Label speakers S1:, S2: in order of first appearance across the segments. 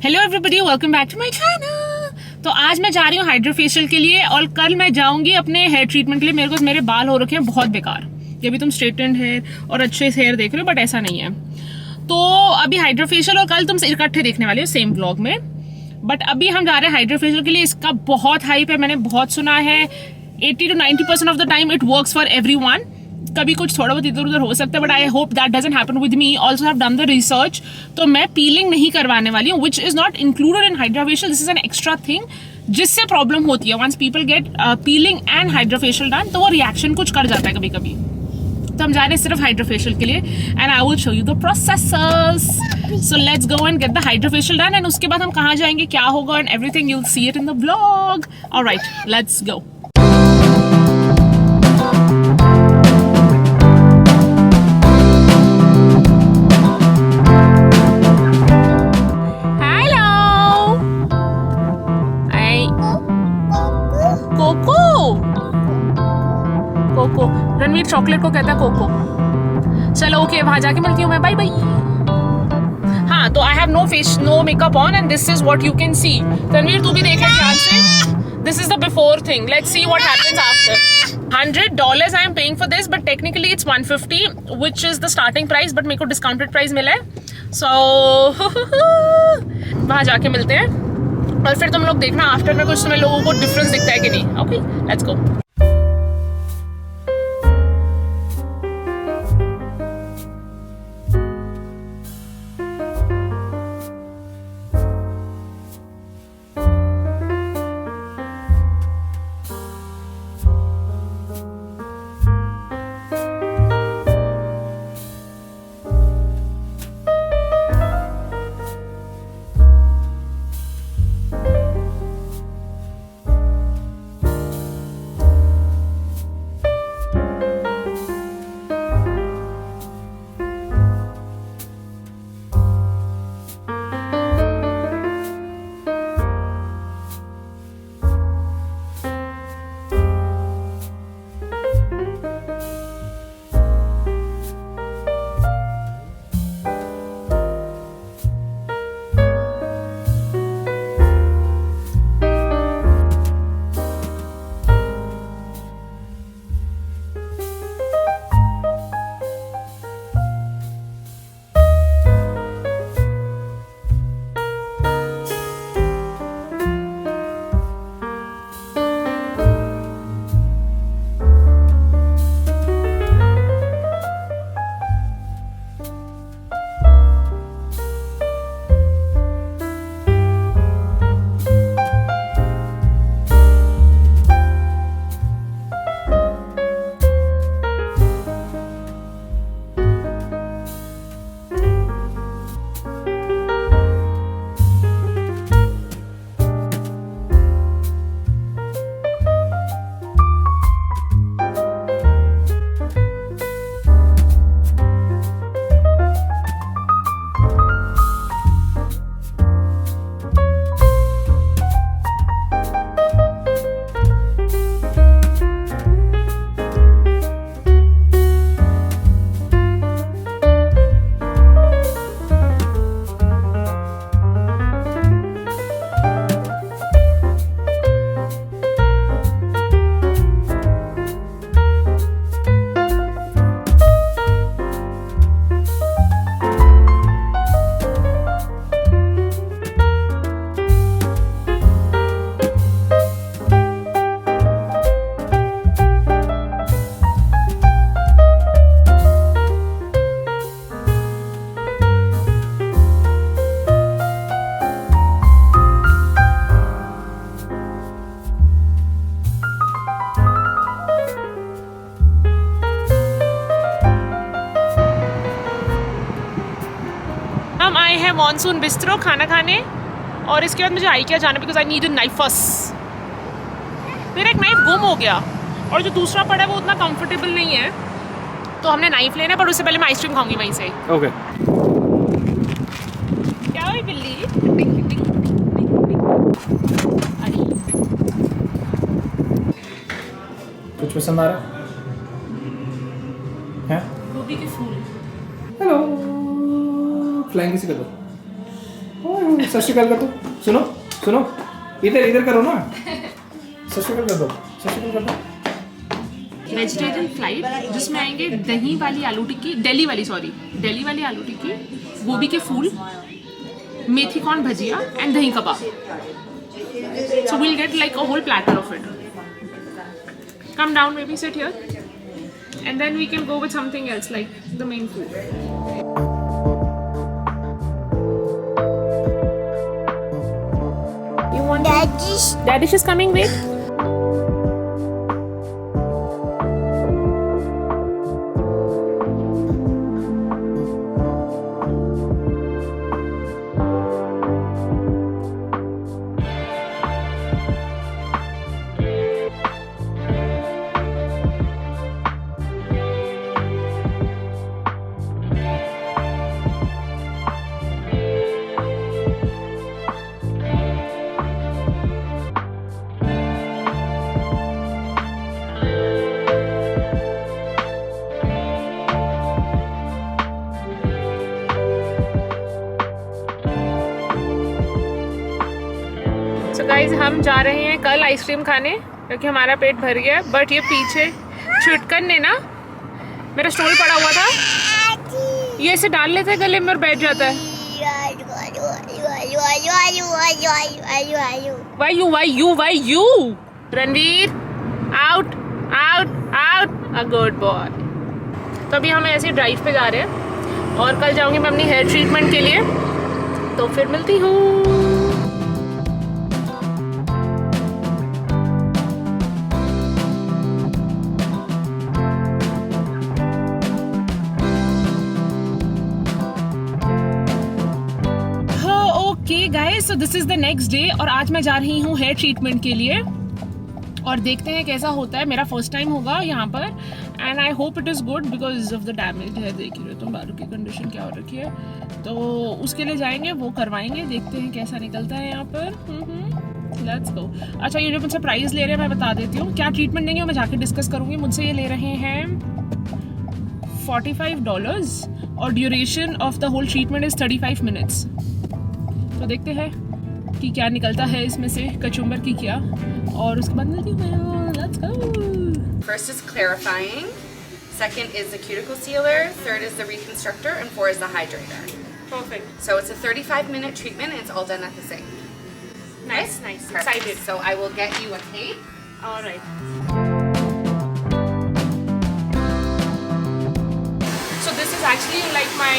S1: Hello everybody, welcome back to my channel. तो आज मैं जा रही हूँ हाइड्रा फेशियल के लिए और कल मैं जाऊंगी अपने हेयर ट्रीटमेंट के लिए। मेरे बाल हो रखे हैं बहुत बेकार। ये भी तुम स्ट्रेटेंड हेयर और अच्छे से हेयर देख रहे हो, बट ऐसा नहीं है। तो अभी हाइड्रा फेशियल और कल तुम इकट्ठे देखने वाले हो सेम व्लॉग में। बट अभी हम जा रहे हैं हाइड्रा फेशियल के लिए। इसका बहुत हाइप है, मैंने बहुत सुना है। 80 to 90% of the time it works for everyone. कभी कुछ थोड़ा बहुत इधर उधर हो सकता है, but I hope that doesn't happen with me. Also have done the research. तो मैं पीलिंग नहीं करवाने वाली हूँ, which is not included in hydra facial. This is an extra thing जिससे प्रॉब्लम होती है। Once people get peeling and hydra facial done, तो वो रिएक्शन कुछ कर जाता है कभी कभी। तो हम जा रहे हैं सिर्फ हाइड्रा फेशियल के लिए and I will show you the processes. So let's go and get the hydra facial done and उसके बाद हम कहाँ जाएंगे, क्या होगा and everything you will see it in the vlog. Alright, let's go. Coco, Ranveer chocolate को कहता है कोको। चलो ओके, वहां जाके मिलती हूँ मैं। Bye bye. हाँ, तो I have no makeup on and this is what you can see. Ranveer तू भी देख ध्यान से। This is the before thing. Let's see what happens after. $100 I am paying for this, but technically it's 150 which is the starting price, but मेरे को discounted price मिला है। सो वहां जाके मिलते हैं और फिर तुम लोग देखना आफ्टर में कुछ तुम्हें लोगों को डिफरेंस दिखता है कि नहीं। Okay, let's go. Monsoon bistro खाना खाने और इसके बाद मुझे आई क्या जाना, बिकॉज आई नीड अ नाइफस। मेरा एक नाइफ गुम हो गया और जो दूसरा पड़ा है वो उतना कंफर्टेबल नहीं है, तो हमने नाइफ लेना है, पर उससे पहले मैं आइसक्रीम खाऊंगी वहीं से। ओके। क्या हुई बिल्ली?
S2: कुछ पसंद आ रहा है?
S1: गोभी के फूल।
S2: हेलो, फ्लाइंग किसी कर दो। सत श्री अकाल कर दो। सुनो सुनो, इधर करो ना, सत श्री अकाल कर दो, सत श्री अकाल कर दो।
S1: वेजिटेरियन फ्लाइट जिसमें आएंगे दही वाली आलू टिक्की, दिल्ली वाली आलू टिक्की, गोभी के फूल, मेथी कॉर्न भजिया एंड दही कबाब. So we'll get like a whole platter of it. Come down, maybe sit here, and then we can go with something else like the main food. You want that dish is coming, wait. तो guys हम जा रहे हैं कल ice cream खाने क्योंकि हमारा पेट भर गया है. बट ये पीछे छुटकन ने ना मेरा स्टूल पड़ा हुआ था, ये इसे डाल लेते हैं गले में और बैठ जाता है. Why you? Ranveer out out out, a good boy. तो अभी हम ऐसे ड्राइव पे जा रहे हैं और कल जाऊंगी मैं अपनी हेयर ट्रीटमेंट के लिए. तो फिर मिलती हूँ. Guys, so this is the next day और आज मैं जा रही हूँ हेयर ट्रीटमेंट के लिए और देखते हैं कैसा होता है. मेरा फर्स्ट टाइम होगा यहाँ पर and I hope it is good because of the damage है. देख रहे हो तुम बालों की कंडीशन क्या हो रखी है. तो उसके लिए जाएंगे, वो करवाएंगे, देखते हैं कैसा निकलता है यहाँ पर. Let's go. अच्छा, ये जो मुझसे प्राइस ले रहे हैं मैं बता देती हूँ. क्या ट्रीटमेंट देंगे मैं जाके डिस्कस करूँगी. मुझसे ये ले रहे हैं $45 और duration of the whole treatment is 35 minutes. तो देखते हैं कि क्या निकलता है इसमें से कचुम्बर की क्या, और उसके बाद मिलती हूँ. Let's go.
S3: First is clarifying, second is the cuticle sealer, third is the reconstructor, and four is the hydrator.
S1: Perfect.
S3: So it's a 35-minute treatment and it's all done at the same.
S1: Nice.
S3: Perfect.
S1: Excited.
S3: So I will get you a tape.
S1: All right. So this is actually like my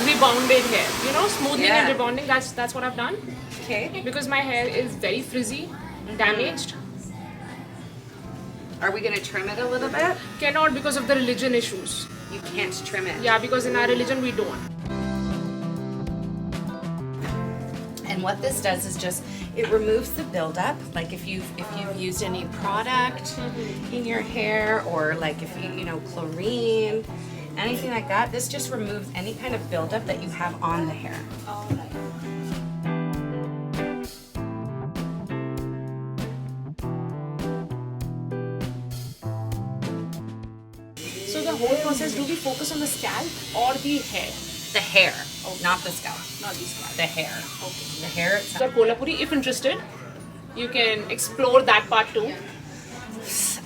S1: rebonded hair. You know, smoothing and rebonding. That's what I've done.
S3: Okay.
S1: Because my hair is very frizzy, damaged.
S3: Are we going to trim it a little bit?
S1: Cannot because of the religion issues.
S3: You can't trim it.
S1: Yeah, because in our religion we don't.
S3: And what this does is just it removes the buildup. Like if you've used any product in your hair, or like if you know chlorine, anything like that, this just removes any kind of buildup that you have on the hair.
S1: So the whole process, do we focus on the scalp or the hair?
S3: The hair, not the scalp.
S1: Not the scalp.
S3: The hair.
S1: Okay.
S3: The hair
S1: So
S3: itself.
S1: Kolhapuri, if interested, you can explore that part too.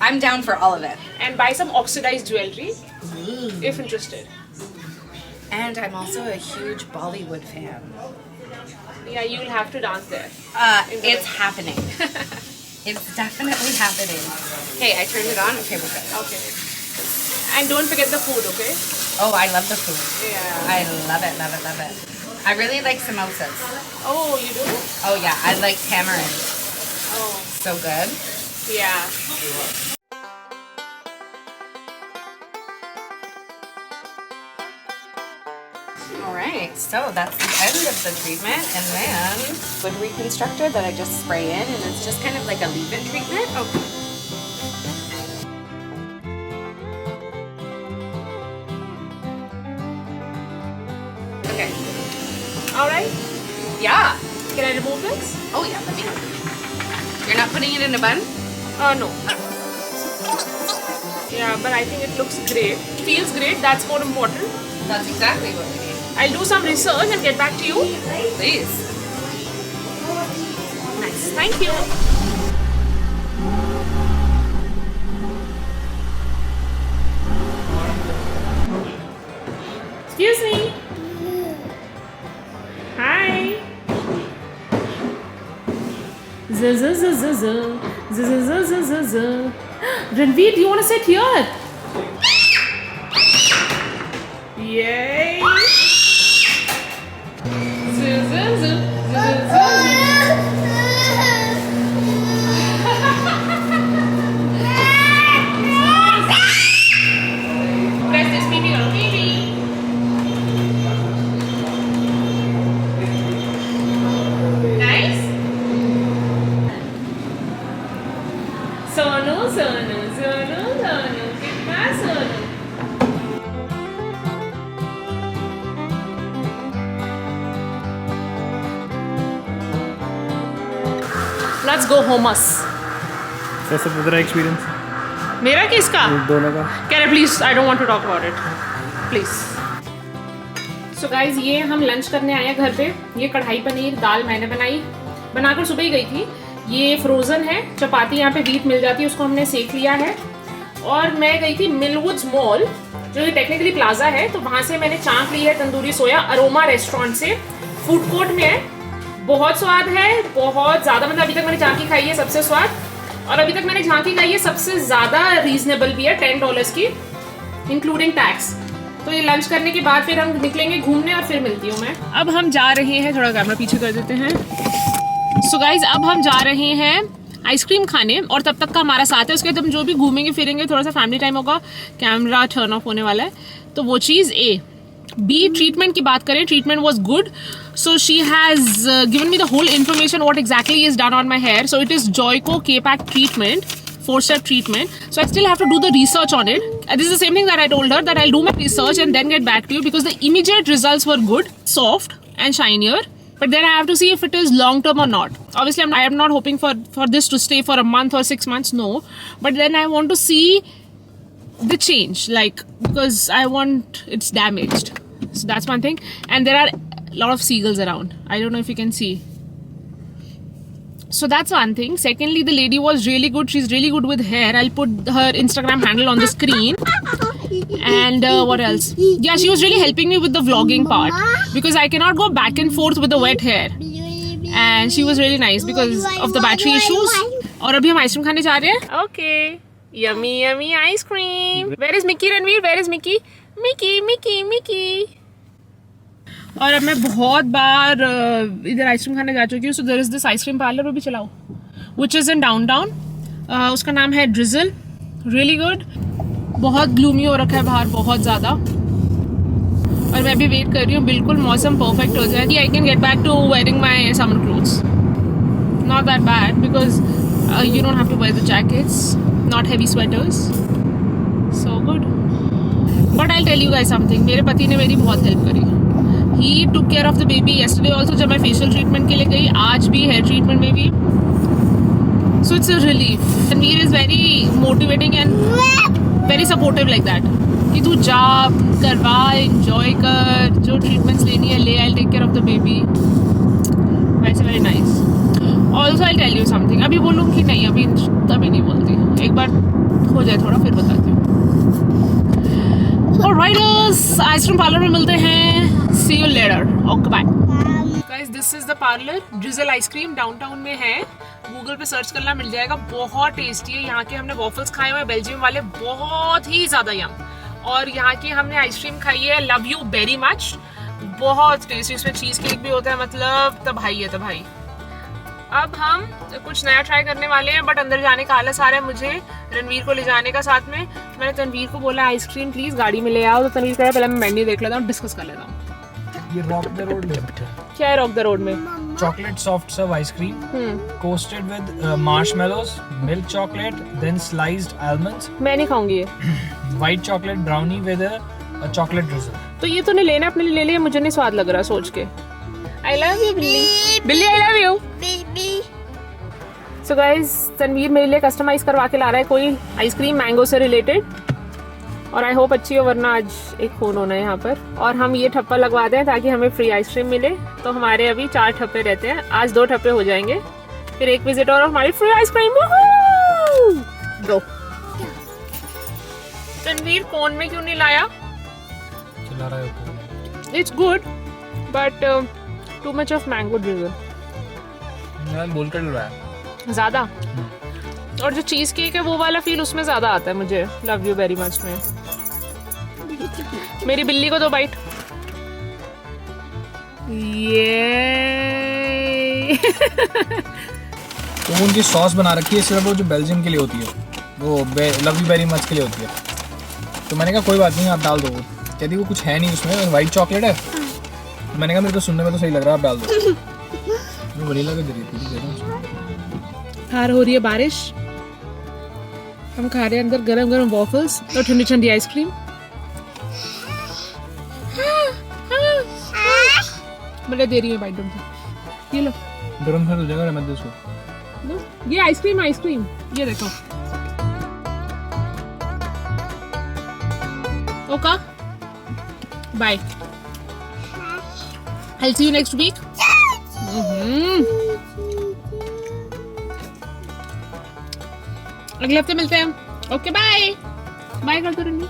S3: I'm down for all of it.
S1: And buy some oxidized jewelry if interested.
S3: And I'm also a huge Bollywood fan.
S1: Yeah, you'll have to dance there.
S3: It's happening. It's definitely happening. Hey, I turned it on. Okay, we're good.
S1: Okay. And don't forget the food, okay?
S3: Oh, I love the food.
S1: Yeah.
S3: I love it, love it, love it. I really like samosas.
S1: Oh, you do?
S3: Oh yeah, I like tamarind.
S1: Oh,
S3: So good.
S1: yeah.
S3: Alright, so that's the end of the treatment, and then with reconstructor that I just spray in, and it's just kind of like a leave-in treatment.
S1: Okay.
S3: Okay.
S1: Alright.
S3: Yeah.
S1: Can I remove this?
S3: Oh yeah, let me know. You're not putting it in a bun?
S1: No. Yeah, but I think it looks great. Feels great, that's more important.
S3: That's exactly what we need.
S1: I'll do some research and get back to you.
S3: Please.
S1: Thank you. Excuse me. Hi. Ranveer, do you want to sit here? Yay. Press this baby on baby. Nice. Sonu, Sonu, Sonu, Sonu. Kitna Sonu. Let's go homus.
S2: कैसे गुजरा experience
S1: मेरा किसका?
S2: दोनों का?
S1: Can I please? I don't want to talk about it. Please. So guys, ये हम lunch करने आए हैं घर पे। ये कढ़ाई पनीर दाल मैंने बनाकर सुबह ही गई थी। ये फ्रोजन है, चपाती यहाँ पे व्हीट मिल जाती है, उसको हमने सेक लिया है। और मैं गई थी मिलवुड्स मॉल, जो ये टेक्निकली प्लाजा है, तो वहाँ से मैंने चाँप ली है तंदूरी सोया अरोमा रेस्टोरेंट से। फूड कोर्ट में है, बहुत स्वाद है, बहुत ज़्यादा। मतलब अभी तक मैंने झांकी खाई है सबसे स्वाद, और अभी तक मैंने झांकी खाई है सबसे ज़्यादा रीजनेबल भी है, $10 की इंक्लूडिंग टैक्स। तो ये लंच करने के बाद फिर हम निकलेंगे घूमने और फिर मिलती हूँ मैं। अब हम जा रहे हैं, थोड़ा कैमरा पीछे कर देते हैं। सो गाइज, अब हम जा रहे हैं आइसक्रीम खाने, और तब तक का हमारा साथ है। उसके बाद हम जो भी घूमेंगे फिरेंगे, थोड़ा सा फैमिली टाइम होगा। कैमरा टर्न ऑफ होने वाला है, तो वो चीज़ ए। बी, ट्रीटमेंट की बात करें, treatment was good. So she has given me the whole information what exactly is done on my hair. So it is Joico K-Pack treatment, 4-step treatment. So I still have to do the research on it. This is the same thing that I told her, that I'll do my research and then get back to you, because the immediate results were good, soft and shinier. But then I have to see if it is long term or not. Obviously, I am not hoping for this to stay for a month or 6 months, no. But then I want to see the change, like, because I want it's damaged. So that's one thing. And there are lot of seagulls around. I don't know if you can see. So that's one thing. Secondly, the lady was really good. She's really good with hair. I'll put her Instagram handle on the screen. And what else? Yeah, she was really helping me with the vlogging part, because I cannot go back and forth with the wet hair. And she was really nice because of the battery issues. और अभी हम ice cream खाने जा रहे हैं. Okay. Yummy, yummy ice cream. Where is Mickey, Ranveer? Where is Mickey? Mickey, Mickey, Mickey. और अब मैं बहुत बार इधर आइसक्रीम खाने जा चुकी हूँ. So there is this ice cream parlour, वो भी चलाओ, विच इज़ इन डाउनटाउन. उसका नाम है ड्रिजल. Really good. बहुत ग्लूमी हो रखा है बाहर, बहुत ज़्यादा. और मैं भी वेट कर रही हूँ बिल्कुल मौसम परफेक्ट हो जाए, I can get back to wearing my summer clothes. Not that bad, because you don't have to wear the jackets, not heavy sweaters. So good. But I tell you guys something, मेरे पति ने मेरी बहुत help करी. He took care of the baby yesterday also, जब मैं facial treatment के लिए गई, आज भी hair treatment में भी. So it's a relief. Ranveer is very motivating and very supportive like that. कि तू जा, करवा, enjoy कर, जो treatments लेनी है ले, I'll take care of the baby. That's very nice. Also I'll tell you something. अभी बोलूँगी नहीं, अभी तभी नहीं बोलती. एक बार हो जाए थोड़ा फिर बताती हूँ. Alright, आइसक्रीम पार्लर में मिलते हैं. See you later. Okay, bye. Guys, this is the parlor. Drizzle ice cream downtown में है. गूगल पे सर्च करना मिल जाएगा. बहुत टेस्टी है. यहाँ के हमने वॉफल्स खाए हुए, बेल्जियम वाले, बहुत ही ज़्यादा यम. और यहाँ की हमने आइसक्रीम खाई है लव यू वेरी मच. बहुत टेस्टी. इसमें चीज़ केक भी होता है, मतलब तबाही है तबाही. अब हम कुछ नया ट्राई करने वाले हैं, बट अंदर जाने का आलस आ रहा है मुझे. रणवीर को ले जाने का साथ में. मैंने तनवीर को बोला आइसक्रीम प्लीज गाड़ी में ले आओ, तो तनवीर कह रहा है पहले मैं मेन्यू देख लेता हूँ, डिस्कस कर लेता हूँ.
S2: ये रॉक द रोड ले बेटा.
S1: क्या है रॉक द रोड में?
S2: Chocolate soft serve ice cream, coated with marshmallows, milk chocolate, then sliced almonds.
S1: मैं नहीं खाऊंगी ये.
S2: White chocolate brownie with a chocolate drizzle.
S1: तो ये तूने लेना अपने लिए ले लिया, मुझे नहीं स्वाद लग रहा सोच के. आई love you Billi. Billi I love you. So guys, Tanveer मेरे लिए कस्टमाइज करवा के ला रहा है कोई आइसक्रीम मैंगो से रिलेटेड, और आई होप अच्छी हो, वरना आज एक फ़ोन होना है यहाँ पर. और हम ये ठप्पा लगवा दें ताकि हमें फ्री आइसक्रीम मिले. तो हमारे अभी 4 ठप्पे रहते हैं, आज 2 ठप्पे हो जाएंगे. फिर एक विजिट और हमारी फ्री आइसक्रीम। गो। तनवीर कोन में क्यों नहीं लाया?
S2: खिला रहा है।
S1: It's good but too much of mango drizzle.
S2: मैं बोल कर रहा है
S1: ज्यादा। और जो चीज केक है वो वाला फील उसमें ज्यादा आता है मुझे लव यू वेरी मच में। मेरी बिल्ली को दो बाइट। ये
S2: तो उनकी सॉस बना रखी है सिर्फ वो जो बेल्जियम के लिए होती है, वो लव यू वेरी मच के लिए होती है। तो मैंने कहा कोई बात नहीं आप डाल दो। कहती वो कुछ है नहीं उसमें, वाइट चॉकलेट है। मैंने कहा मेरे को सुनने में तो सही लग रहा है, आप डाल दो। वनीला का जरिए
S1: बाहर हो रही है बारिश, हम खा रहे हैं अंदर गरम गरम वॉफल्स और ठंडी ठंडी आइसक्रीम। मुझे दे रही है बाइट तुमसे, ये लो।
S2: गरम हो जाएगा मत दे उसको।
S1: लो ये आइसक्रीम आइसक्रीम ये देखो। ओका bye, I'll see you next week. अगले हफ्ते मिलते हैं। ओके बाय बाय कर दो रंगी।